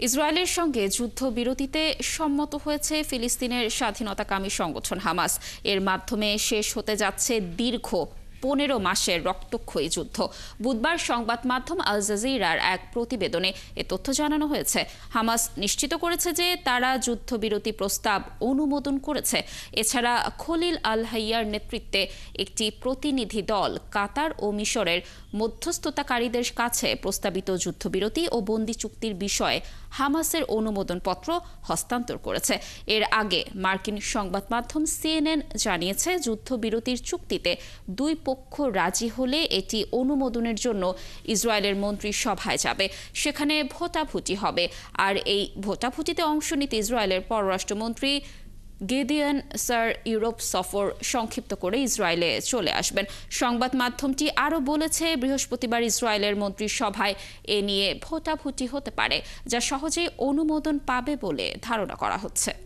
ইসরায়েলের সঙ্গে যুদ্ধবিরতিতে সম্মত হয়েছে ফিলিস্তিনের স্বাধীনতাকামী সংগঠন হামাস। এর মাধ্যমে শেষ হতে যাচ্ছে দীর্ঘ 15 মাসের রক্তক্ষয়ী যুদ্ধ। বুধবার সংবাদ মাধ্যম আল জাজিরার এক প্রতিবেদনে এ তথ্য জানানো হয়েছে। হামাস নিশ্চিত করেছে যে তারা যুদ্ধবিরতি প্রস্তাব অনুমোদন করেছে। এছাড়া খলিল আল হাইয়ার নেতৃত্বে একটি প্রতিনিধি দল কাতার ও মিশরের মধ্যস্থতাকারীদের কাছে প্রস্তাবিত যুদ্ধবিরতি ও বন্দি চুক্তির বিষয়ে হামাসের অনুমোদনপত্র হস্তান্তর করেছে। এর আগে মার্কিন সংবাদ মাধ্যম সিএনএন জানিয়েছে, যুদ্ধবিরতির চুক্তিতে দুই পক্ষ রাজি হলে এটি অনুমোদনের জন্য ইসরায়েলের মন্ত্রিসভায় যাবে। সেখানে ভোটাভুটি হবে, আর এই ভোটাভুটিতে অংশ নিতে ইসরায়েলের পররাষ্ট্রমন্ত্রী গিডিয়ন স্যার ইউরোপ সফর সংক্ষিপ্ত করে ইসরায়েলে চলে আসবেন। সংবাদ মাধ্যমটি আরও বলেছে, বৃহস্পতিবার ইসরায়েলের মন্ত্রিসভায় এ নিয়ে ভোটাভুটি হতে পারে, যা সহজেই অনুমোদন পাবে বলে ধারণা করা হচ্ছে।